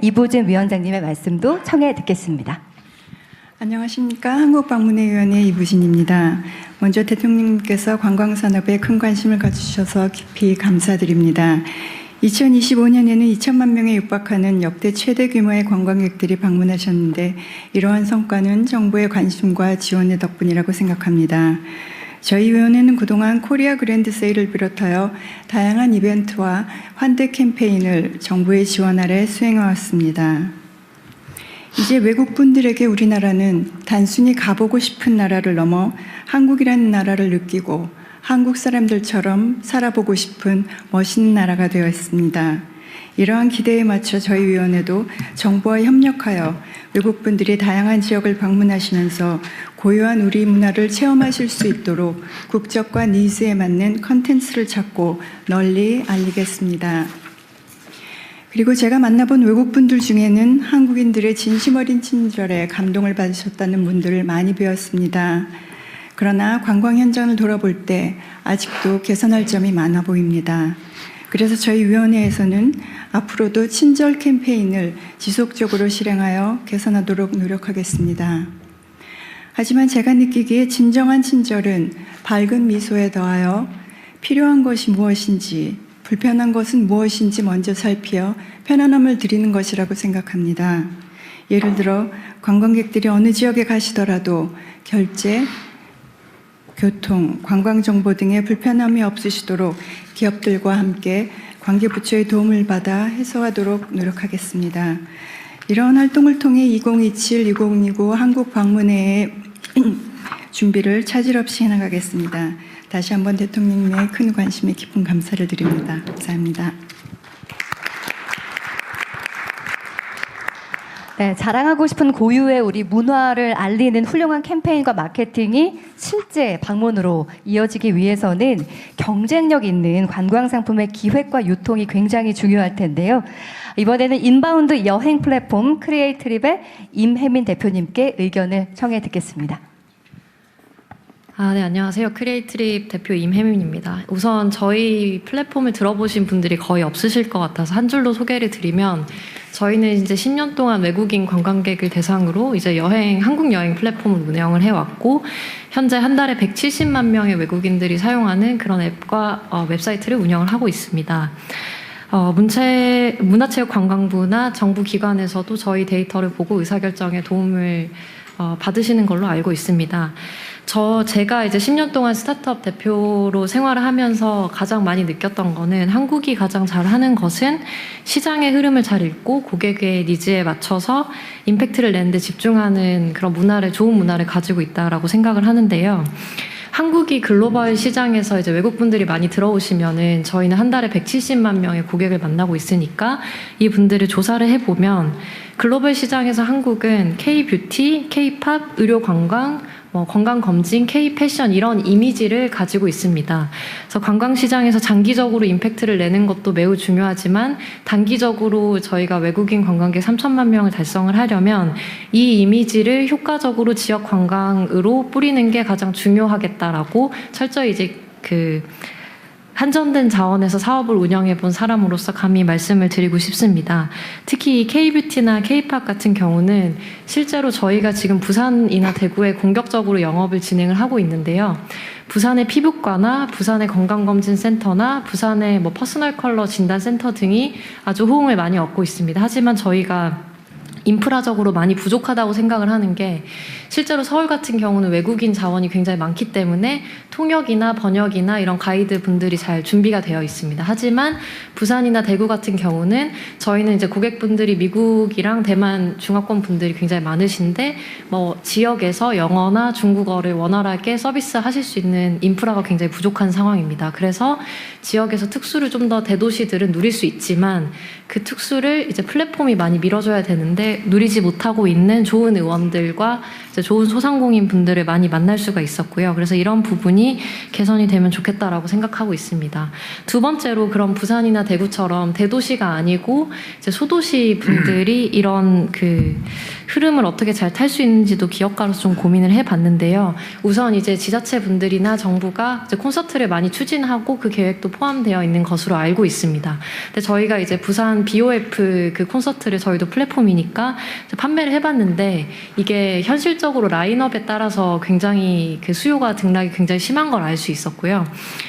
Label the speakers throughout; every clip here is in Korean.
Speaker 1: 이보준 위원장님의 말씀도 청해 듣겠습니다.
Speaker 2: 안녕하십니까. 한국방문회위원회 이부진입니다. 먼저 대통령님께서 관광산업에 큰 관심을 가지셔서 깊이 감사드립니다. 2025년에는 2천만 명에 육박하는 역대 최대 규모의 관광객들이 방문하셨는데 이러한 성과는 정부의 관심과 지원의 덕분이라고 생각합니다. 저희 위원회는 그동안 코리아 그랜드 세일을 비롯하여 다양한 이벤트와 환대 캠페인을 정부의 지원 아래 수행해왔습니다. 이제 외국분들에게 우리나라는 단순히 가보고 싶은 나라를 넘어 한국이라는 나라를 느끼고 한국 사람들처럼 살아보고 싶은 멋있는 나라가 되어 있습니다. 이러한 기대에 맞춰 저희 위원회도 정부와 협력하여 외국분들이 다양한 지역을 방문하시면서 고유한 우리 문화를 체험하실 수 있도록 국적과 니즈에 맞는 컨텐츠를 찾고 널리 알리겠습니다. 그리고 제가 만나본 외국분들 중에는 한국인들의 진심 어린 친절에 감동을 받으셨다는 분들을 많이 배웠습니다. 그러나 관광 현장을 돌아볼 때 아직도 개선할 점이 많아 보입니다. 그래서 저희 위원회에서는 앞으로도 친절 캠페인을 지속적으로 실행하여 개선하도록 노력하겠습니다. 하지만 제가 느끼기에 진정한 친절은 밝은 미소에 더하여 필요한 것이 무엇인지 불편한 것은 무엇인지 먼저 살피어 편안함을 드리는 것이라고 생각합니다. 예를 들어 관광객들이 어느 지역에 가시더라도 결제, 교통, 관광정보 등의 불편함이 없으시도록 기업들과 함께 관계부처의 도움을 받아 해소하도록 노력하겠습니다. 이러한 활동을 통해 2027-2029 한국 방문회의 준비를 차질 없이 해나가겠습니다. 다시 한번 대통령님의 큰 관심에 깊은 감사를 드립니다. 감사합니다.
Speaker 1: 네, 자랑하고 싶은 고유의 우리 문화를 알리는 훌륭한 캠페인과 마케팅이 실제 방문으로 이어지기 위해서는 경쟁력 있는 관광상품의 기획과 유통이 굉장히 중요할 텐데요. 이번에는 인바운드 여행 플랫폼 크리에이트립의 임혜민 대표님께 의견을 청해 듣겠습니다.
Speaker 3: 네, 안녕하세요. 크리에이트립 대표 임혜민입니다. 우선 저희 플랫폼을 들어보신 분들이 거의 없으실 것 같아서 한 줄로 소개를 드리면 저희는 이제 10년 동안 외국인 관광객을 대상으로 이제 한국 여행 플랫폼을 운영을 해왔고 현재 한 달에 170만 명의 외국인들이 사용하는 그런 앱과 웹사이트를 운영을 하고 있습니다. 문화체육관광부나 정부 기관에서도 저희 데이터를 보고 의사결정에 도움을 받으시는 걸로 알고 있습니다. 제가 이제 10년 동안 스타트업 대표로 생활을 하면서 가장 많이 느꼈던 거는 한국이 가장 잘하는 것은 시장의 흐름을 잘 읽고 고객의 니즈에 맞춰서 임팩트를 내는 데 집중하는 그런 좋은 문화를 가지고 있다라고 생각을 하는데요. 한국이 글로벌 시장에서 이제 외국분들이 많이 들어오시면은 저희는 한 달에 170만 명의 고객을 만나고 있으니까 이 분들을 조사를 해보면 글로벌 시장에서 한국은 K-뷰티, K-팝, 의료관광, 건강검진, K-패션 이런 이미지를 가지고 있습니다. 그래서 관광시장에서 장기적으로 임팩트를 내는 것도 매우 중요하지만 단기적으로 저희가 외국인 관광객 3천만 명을 달성을 하려면 이 이미지를 효과적으로 지역 관광으로 뿌리는 게 가장 중요하겠다라고 철저히 이제 한정된 자원에서 사업을 운영해 본 사람으로서 감히 말씀을 드리고 싶습니다. 특히 이 K-뷰티나 K-팝 같은 경우는 실제로 저희가 지금 부산이나 대구에 공격적으로 영업을 진행을 하고 있는데요. 부산의 피부과나 부산의 건강검진센터나 부산의 퍼스널 컬러 진단센터 등이 아주 호응을 많이 얻고 있습니다. 하지만 저희가 인프라적으로 많이 부족하다고 생각을 하는 게 실제로 서울 같은 경우는 외국인 자원이 굉장히 많기 때문에 통역이나 번역이나 이런 가이드 분들이 잘 준비가 되어 있습니다. 하지만 부산이나 대구 같은 경우는 저희는 이제 고객분들이 미국이랑 대만 중화권 분들이 굉장히 많으신데 지역에서 영어나 중국어를 원활하게 서비스하실 수 있는 인프라가 굉장히 부족한 상황입니다. 그래서 지역에서 특수를 좀 더 대도시들은 누릴 수 있지만 그 특수를 이제 플랫폼이 많이 밀어줘야 되는데 누리지 못하고 있는 좋은 의원들과 이제 좋은 소상공인 분들을 많이 만날 수가 있었고요. 그래서 이런 부분이 개선이 되면 좋겠다라고 생각하고 있습니다. 두 번째로 그런 부산이나 대구처럼 대도시가 아니고 이제 소도시 분들이 이런 흐름을 어떻게 잘 탈 수 있는지도 기업가로서 좀 고민을 해봤는데요. 우선 이제 지자체 분들이나 정부가 이제 콘서트를 많이 추진하고 그 계획도 포함되어 있는 것으로 알고 있습니다. 근데 저희가 이제 부산 BOF 그 콘서트를 저희도 플랫폼이니까 판매를 해봤는데 이게 현실적으로 라인업에 따라서 굉장히 그 수요가 등락이 굉장히 심한 걸 알 수 있었고요.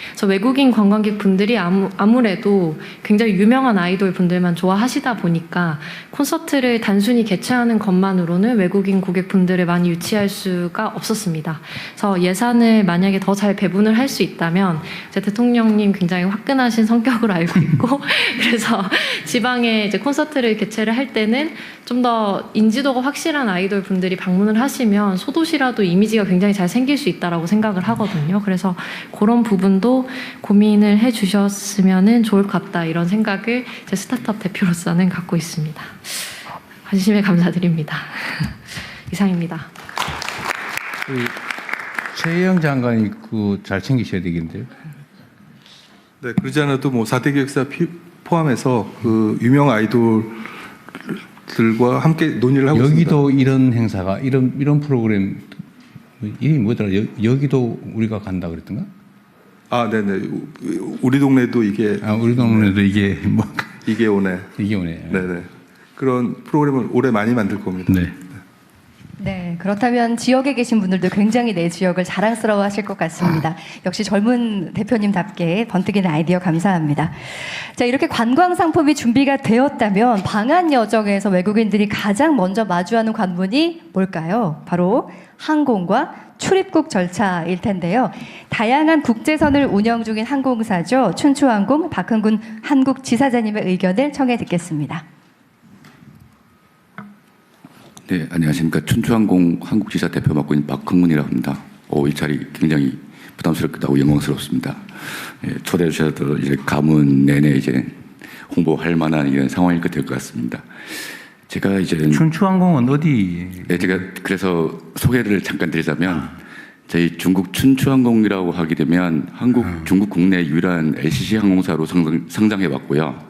Speaker 3: 그래서 외국인 관광객 분들이 아무래도 굉장히 유명한 아이돌 분들만 좋아하시다 보니까 콘서트를 단순히 개최하는 것만으로는 외국인 고객분들을 많이 유치할 수가 없었습니다. 그래서 예산을 만약에 더 잘 배분을 할 수 있다면 제 대통령님 굉장히 화끈하신 성격으로 알고 있고 그래서 지방에 이제 콘서트를 개최를 할 때는 좀 더 인지도가 확실한 아이돌 분들이 방문을 하시면 소도시라도 이미지가 굉장히 잘 생길 수 있다라고 생각을 하거든요. 그래서 그런 부분도 고민을 해주셨으면 좋을 것 같다 이런 생각을 제 스타트업 대표로서는 갖고 있습니다. 관심에 감사드립니다. 이상입니다.
Speaker 4: 최영 장관이 잘 챙기셔야 되겠는데요.
Speaker 5: 네, 그러지 않아도 뭐 4대 기획사 포함해서 그 유명 아이돌들과 함께 논의를 하고 있습니다.
Speaker 4: 여기도 이런 행사가 이런 프로그램 이름이 뭐더라? 여기도 우리가 간다 그랬던가?
Speaker 5: 아, 네네. 우리 동네도 이게
Speaker 4: 우리 동네도 이게 뭐
Speaker 5: 이게 오네.
Speaker 4: 이게 오네.
Speaker 5: 네네. 그런 프로그램을 올해 많이 만들 겁니다.
Speaker 4: 네.
Speaker 1: 네, 그렇다면 지역에 계신 분들도 굉장히 내 지역을 자랑스러워 하실 것 같습니다. 역시 젊은 대표님답게 번뜩이는 아이디어 감사합니다. 자, 이렇게 관광 상품이 준비가 되었다면 방한 여정에서 외국인들이 가장 먼저 마주하는 관문이 뭘까요? 바로 항공과 출입국 절차일 텐데요. 다양한 국제선을 운영 중인 항공사죠. 춘추항공 박흥근 한국지사장님의 의견을 청해 듣겠습니다.
Speaker 6: 네, 안녕하십니까. 춘추항공 한국지사 대표 맡고 있는 박흥문이라고 합니다. 이 자리 굉장히 부담스럽기도 하고 영광스럽습니다. 초대해 주셔서 이제 가문 내내 이제 홍보할 만한 이런 상황일 것 같습니다. 제가 이제
Speaker 4: 춘추항공은 어디?
Speaker 6: 네, 제가 그래서 소개를 잠깐 드리자면 저희 중국 춘추항공이라고 하게 되면 중국 국내 유일한 LCC 항공사로 성장해 왔고요.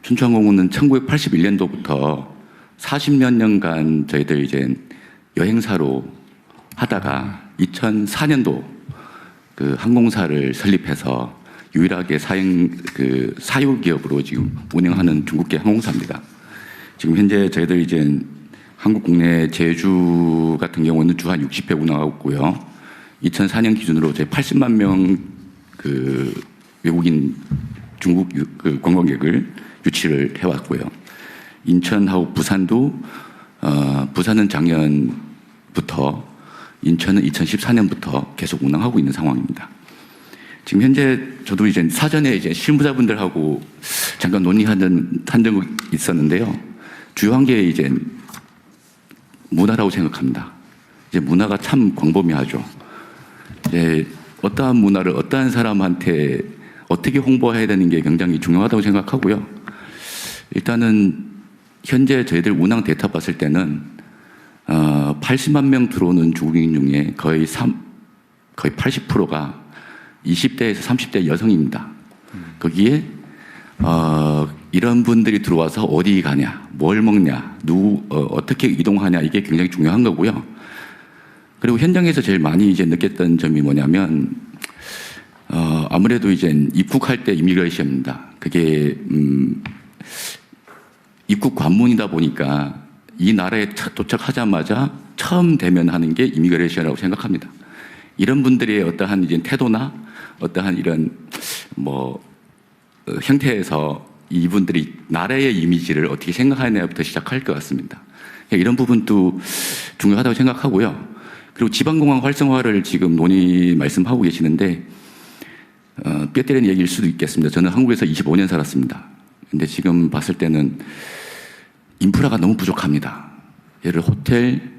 Speaker 6: 춘추항공은 1981년도부터 40몇 년간 저희들 이제 여행사로 하다가 2004년도 그 항공사를 설립해서 유일하게 사유 기업으로 지금 운영하는 중국계 항공사입니다. 지금 현재 저희들 이제 한국 국내 제주 같은 경우는 주 한 60회 운항하고 있고요. 2004년 기준으로 제 80만 명 그 외국인 중국 그 관광객을 유치를 해왔고요. 인천하고 부산도 부산은 작년부터 인천은 2014년부터 계속 운항하고 있는 상황입니다. 지금 현재 저도 이제 사전에 이제 실무자분들하고 잠깐 논의한 적이 있었는데요. 주요한 게 이제 문화라고 생각합니다. 이제 문화가 참 광범위하죠. 이제 어떠한 문화를 어떠한 사람한테 어떻게 홍보해야 되는 게 굉장히 중요하다고 생각하고요. 일단은 현재 저희들 운항 데이터 봤을 때는 80만 명 들어오는 중국인 중에 거의 80%가 20대에서 30대 여성입니다. 거기에 이런 분들이 들어와서 어디 가냐, 뭘 먹냐, 어떻게 이동하냐 이게 굉장히 중요한 거고요. 그리고 현장에서 제일 많이 이제 느꼈던 점이 뭐냐면 아무래도 이제 입국할 때 이미그레이션입니다. 그게 입국 관문이다 보니까 이 나라에 도착하자마자 처음 대면하는 게 이미그레이션이라고 생각합니다. 이런 분들의 어떠한 이제 태도나 어떠한 이런 형태에서 이분들이 나라의 이미지를 어떻게 생각하느냐부터 시작할 것 같습니다. 이런 부분도 중요하다고 생각하고요. 그리고 지방공항 활성화를 지금 말씀하고 계시는데 뼈 때리는 얘기일 수도 있겠습니다. 저는 한국에서 25년 살았습니다. 근데 지금 봤을 때는 인프라가 너무 부족합니다. 예를 호텔,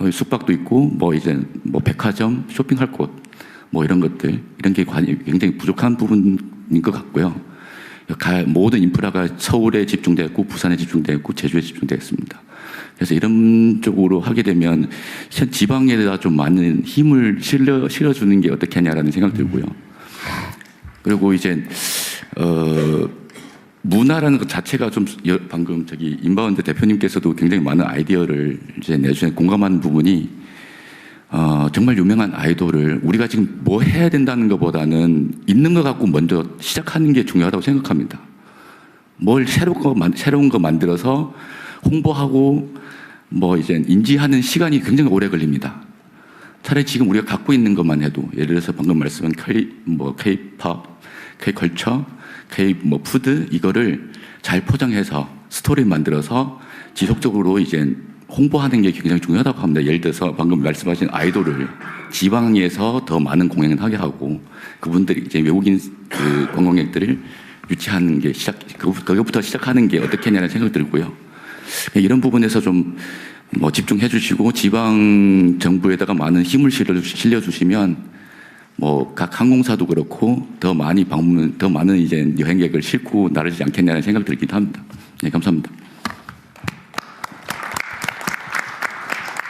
Speaker 6: 숙박도 있고, 백화점, 쇼핑할 곳, 이런 것들, 이런 게 굉장히 부족한 부분인 것 같고요. 모든 인프라가 서울에 집중되어 있고, 부산에 집중되어 있고, 제주에 집중되어 있습니다. 그래서 이런 쪽으로 하게 되면 지방에다 좀 많은 힘을 실어주는 게 어떻겠냐라는 생각 들고요. 그리고 이제 문화라는 것 자체가 좀 방금 저기 인바운드 대표님께서도 굉장히 많은 아이디어를 이제 내주신 공감하는 부분이 정말 유명한 아이돌을 우리가 지금 뭐 해야 된다는 것보다는 있는 것 갖고 먼저 시작하는 게 중요하다고 생각합니다. 뭘 새로운 거 만들어서 홍보하고 뭐 이제 인지하는 시간이 굉장히 오래 걸립니다. 차라리 지금 우리가 갖고 있는 것만 해도 예를 들어서 방금 말씀한 K-팝, K-컬처, K 푸드 이거를 잘 포장해서 스토리 만들어서 지속적으로 이제 홍보하는 게 굉장히 중요하다고 합니다. 예를 들어서 방금 말씀하신 아이돌을 지방에서 더 많은 공연을 하게 하고 그분들이 이제 외국인 그 관광객들을 유치하는 게 그것부터 시작하는 게 어떻겠냐는 생각이 들고요. 이런 부분에서 좀 뭐 집중해 주시고 지방 정부에다가 많은 힘을 실려 주시면 뭐 각 항공사도 그렇고 더 많은 이제 여행객을 싣고 나르지 않겠냐는 생각이 들기도 합니다. 네, 감사합니다.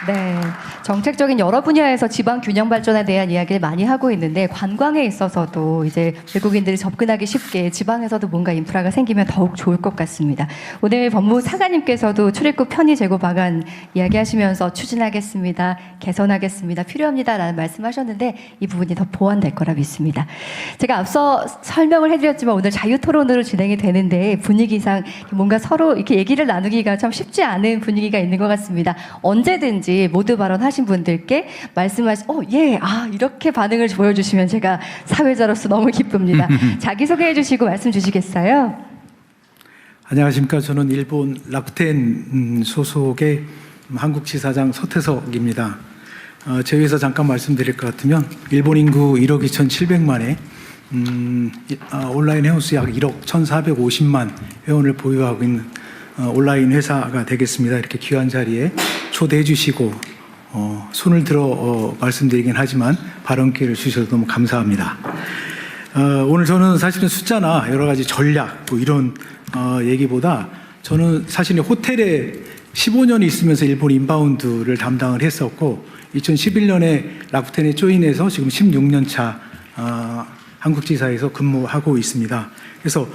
Speaker 1: 네, 정책적인 여러 분야에서 지방 균형 발전에 대한 이야기를 많이 하고 있는데 관광에 있어서도 이제 외국인들이 접근하기 쉽게 지방에서도 뭔가 인프라가 생기면 더욱 좋을 것 같습니다. 오늘 법무사관님께서도 출입국 편의 제고 방안 이야기하시면서 추진하겠습니다, 개선하겠습니다, 필요합니다라는 말씀하셨는데 이 부분이 더 보완될 거라 믿습니다. 제가 앞서 설명을 해드렸지만 오늘 자유토론으로 진행이 되는데 분위기상 뭔가 서로 이렇게 얘기를 나누기가 참 쉽지 않은 분위기가 있는 것 같습니다. 언제든지 모두 발언하신 분들께 이렇게 반응을 보여주시면 제가 사회자로서 너무 기쁩니다. 자기소개해 주시고 말씀 주시겠어요?
Speaker 7: 안녕하십니까. 저는 일본 라쿠텐 소속의 한국지사장 서태석입니다. 제위에서 잠깐 말씀드릴 것 같으면 일본 인구 1억 2,700만에 온라인 회원수 약 1억 1,450만 회원을 보유하고 있는 온라인 회사가 되겠습니다. 이렇게 귀한 자리에 초대해 주시고 손을 들어 말씀드리긴 하지만 발언 기회를 주셔서 너무 감사합니다. 오늘 저는 사실은 숫자나 여러 가지 전략 뭐 이런 얘기보다 저는 사실 호텔에 15년이 있으면서 일본 인바운드를 담당을 했었고 2011년에 라쿠텐에 조인해서 지금 16년 차 한국지사에서 근무하고 있습니다. 그래서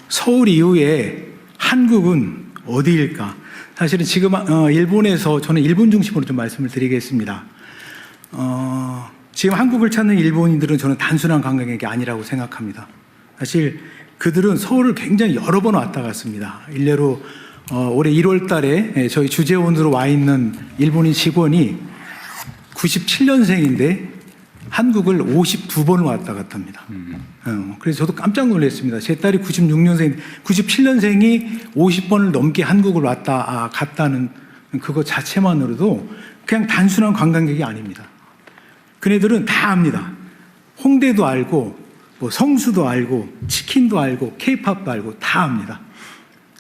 Speaker 7: 서울 이후에 한국은 어디일까? 사실은 지금 일본에서 저는 일본 중심으로 좀 말씀을 드리겠습니다. 지금 한국을 찾는 일본인들은 저는 단순한 관광객이 아니라고 생각합니다. 사실 그들은 서울을 굉장히 여러 번 왔다 갔습니다. 일례로 올해 1월 달에 저희 주재원으로 와 있는 일본인 직원이 97년생인데 한국을 52번 왔다 갔다 합니다. 그래서 저도 깜짝 놀랐습니다. 제 딸이 97년생이 50번을 넘게 한국을 왔다 갔다는 그거 자체만으로도 그냥 단순한 관광객이 아닙니다. 그네들은 다 압니다. 홍대도 알고, 뭐 성수도 알고, 치킨도 알고, 케이팝도 알고 다 압니다.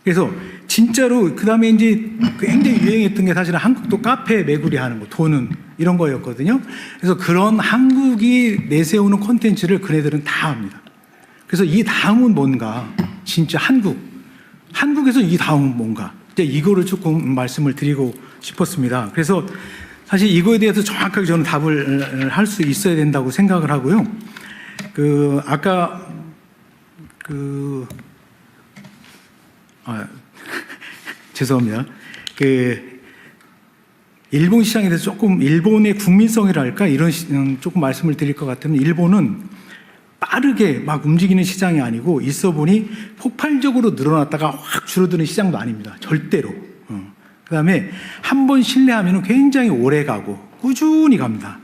Speaker 7: 그래서 진짜로 그 다음에 이제 굉장히 유행했던 게 사실은 한국도 카페 매구리 하는 거, 도는 이런 거였거든요. 그래서 그런 한국이 내세우는 콘텐츠를 그네들은 다 합니다. 그래서 이 다음은 뭔가, 진짜 한국에서 이 다음은 뭔가, 이거를 조금 말씀을 드리고 싶었습니다. 그래서 사실 이거에 대해서 정확하게 저는 답을 할 수 있어야 된다고 생각을 하고요. 아까 죄송합니다. 일본 시장에 대해서 조금 일본의 국민성이랄까 이런 조금 말씀을 드릴 것 같으면 일본은 빠르게 막 움직이는 시장이 아니고 있어 보니 폭발적으로 늘어났다가 확 줄어드는 시장도 아닙니다. 절대로. 그다음에 한 번 신뢰하면 굉장히 오래 가고 꾸준히 갑니다.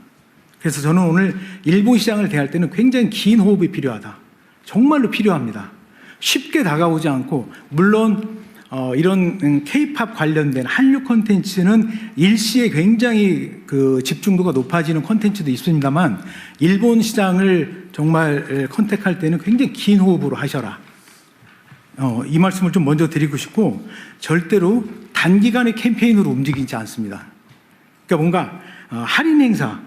Speaker 7: 그래서 저는 오늘 일본 시장을 대할 때는 굉장히 긴 호흡이 필요하다. 정말로 필요합니다. 쉽게 다가오지 않고 물론 이런 K-팝 관련된 한류 콘텐츠는 일시에 굉장히 집중도가 높아지는 콘텐츠도 있습니다만 일본 시장을 정말 컨택할 때는 굉장히 긴 호흡으로 하셔라. 이 말씀을 좀 먼저 드리고 싶고 절대로 단기간의 캠페인으로 움직이지 않습니다. 그러니까 뭔가 할인 행사,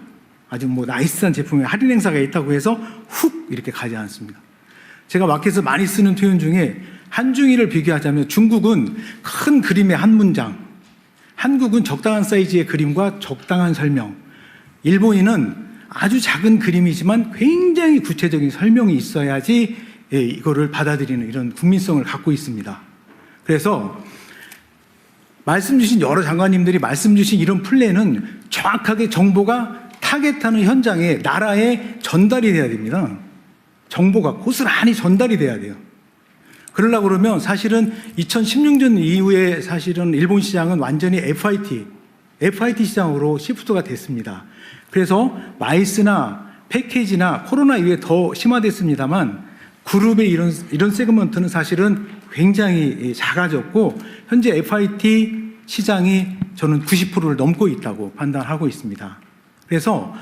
Speaker 7: 아주 뭐 나이스한 제품에 할인 행사가 있다고 해서 훅 이렇게 가지 않습니다. 제가 마켓에서 많이 쓰는 표현 중에 한중일을 비교하자면 중국은 큰 그림의 한 문장, 한국은 적당한 사이즈의 그림과 적당한 설명, 일본인은 아주 작은 그림이지만 굉장히 구체적인 설명이 있어야지 이거를 받아들이는 이런 국민성을 갖고 있습니다. 그래서 말씀 주신 여러 장관님들이 말씀 주신 이런 플랜은 정확하게 정보가 타겟하는 현장에 나라에 전달이 돼야 됩니다. 정보가 고스란히 전달이 돼야 돼요. 그러려고 그러면 사실은 2016년 이후에 사실은 일본 시장은 완전히 FIT 시장으로 시프트가 됐습니다. 그래서 마이스나 패키지나 코로나 이후에 더 심화됐습니다만 그룹의 이런 세그먼트는 사실은 굉장히 작아졌고 현재 FIT 시장이 저는 90%를 넘고 있다고 판단하고 있습니다. 그래서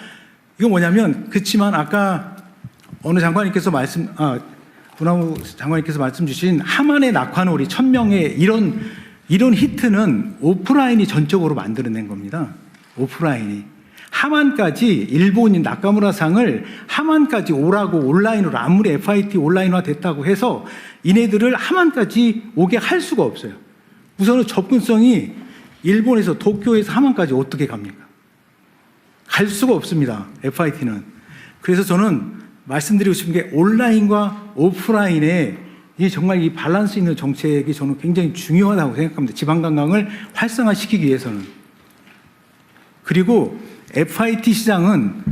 Speaker 7: 이거 뭐냐면 그렇지만 아까 어느 장관님께서 문화부 장관님께서 말씀 주신 하만의 낙화놀이 1000명의 이런 히트는 오프라인이 전적으로 만들어낸 겁니다. 오프라인이. 하만까지 일본인 나카무라상을 하만까지 오라고 온라인으로 아무리 FIT 온라인화 됐다고 해서 이네들을 하만까지 오게 할 수가 없어요. 우선은 접근성이 일본에서 도쿄에서 하만까지 어떻게 갑니까? 갈 수가 없습니다. FIT는. 그래서 저는 말씀드리고 싶은 게 온라인과 오프라인의 이 정말 이 밸런스 있는 정책이 저는 굉장히 중요하다고 생각합니다. 지방관광을 활성화시키기 위해서는. 그리고 FIT 시장은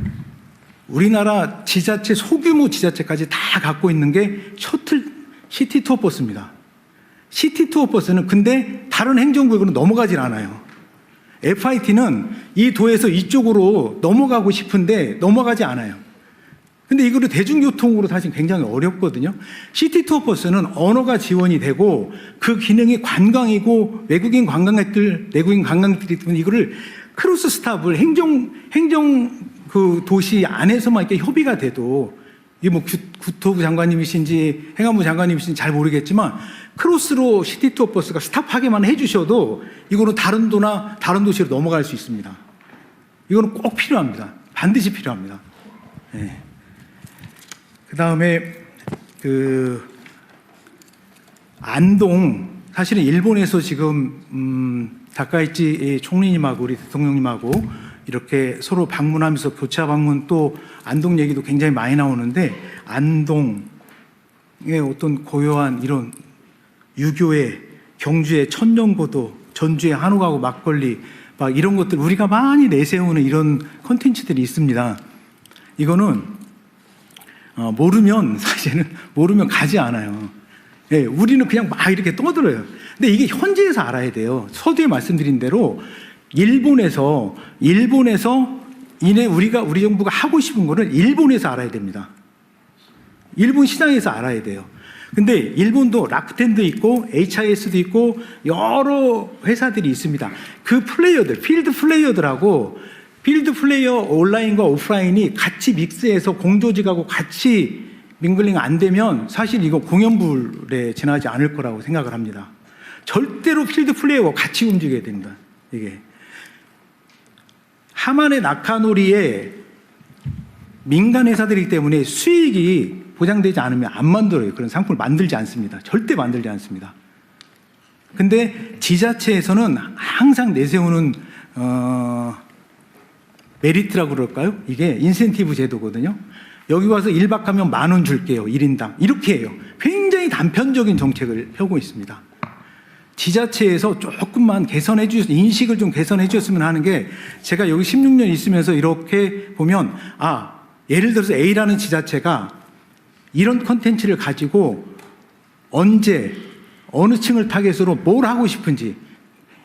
Speaker 7: 우리나라 지자체, 소규모 지자체까지 다 갖고 있는 게 시티 투어 버스입니다. 시티 투어 버스는 근데 다른 행정구역으로 넘어가질 않아요. FIT는 이 도에서 이쪽으로 넘어가고 싶은데 넘어가지 않아요. 근데 이거를 대중교통으로 사실 굉장히 어렵거든요. 시티 투어 버스는 언어가 지원이 되고 그 기능이 관광이고 외국인 관광객들이 때문에 이거를 크루스 스탑을 행정 그 도시 안에서만 이렇게 협의가 돼도 이 뭐 국토부 장관님이신지 행안부 장관님이신지 잘 모르겠지만 크로스로 시티 투어 버스가 스탑하게만 해주셔도 이거는 다른 도나 다른 도시로 넘어갈 수 있습니다. 이거는 꼭 필요합니다. 반드시 필요합니다. 네. 그 다음에 안동 사실은 일본에서 지금 다카이치 총리님하고 우리 대통령님하고 이렇게 서로 방문하면서 교차 방문 또 안동 얘기도 굉장히 많이 나오는데 안동의 어떤 고요한 이런 유교의 경주의 천년고도 전주의 한옥하고 막걸리 막 이런 것들 우리가 많이 내세우는 이런 콘텐츠들이 있습니다. 이거는 사실은 모르면 가지 않아요. 예, 우리는 그냥 막 이렇게 떠들어요. 근데 이게 현지에서 알아야 돼요. 서두에 말씀드린 대로 일본에서 우리 정부가 하고 싶은 거는 일본에서 알아야 됩니다. 일본 시장에서 알아야 돼요. 근데 일본도 라쿠텐도 있고 HIS도 있고 여러 회사들이 있습니다. 그 플레이어들, 필드 플레이어 온라인과 오프라인이 같이 믹스해서 공조직하고 같이 밍글링 안 되면 사실 이거 공연불에 지나지 않을 거라고 생각을 합니다. 절대로 필드 플레이어와 같이 움직여야 됩니다. 이게 하만의 낙하놀이에 민간 회사들이기 때문에 수익이 보장되지 않으면 안 만들어요. 그런 상품을 만들지 않습니다. 절대 만들지 않습니다. 근데 지자체에서는 항상 내세우는 메리트라고 그럴까요? 이게 인센티브 제도거든요. 여기 와서 1박 하면 10,000원 줄게요. 1인당. 이렇게 해요. 굉장히 단편적인 정책을 펴고 있습니다. 지자체에서 조금만 인식을 좀 개선해 주셨으면 하는 게 제가 여기 16년 있으면서 이렇게 보면 예를 들어서 A라는 지자체가 이런 컨텐츠를 가지고 언제 어느 층을 타겟으로 뭘 하고 싶은지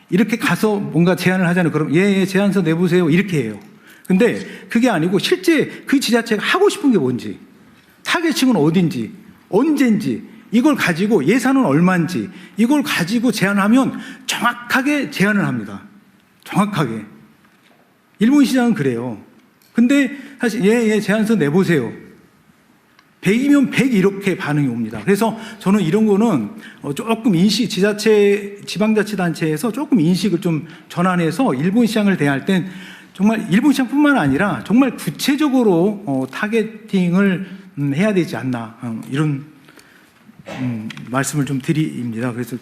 Speaker 7: 이렇게 가서 뭔가 제안을 하잖아요. 그럼 제안서 내보세요. 이렇게 해요. 근데 그게 아니고 실제 그 지자체가 하고 싶은 게 뭔지 타겟층은 어딘지 언젠지 이걸 가지고 예산은 얼마인지 이걸 가지고 제안하면 정확하게 제안을 합니다. 정확하게. 일본 시장은 그래요. 근데 사실 제안서 내보세요. 100이면 100 이렇게 반응이 옵니다. 그래서 저는 이런 거는 조금 지방자치단체에서 조금 인식을 좀 전환해서 일본 시장을 대할 땐 정말 일본 시장뿐만 아니라 정말 구체적으로 타겟팅을 해야 되지 않나 이런 말씀을 좀 드립니다. 그래서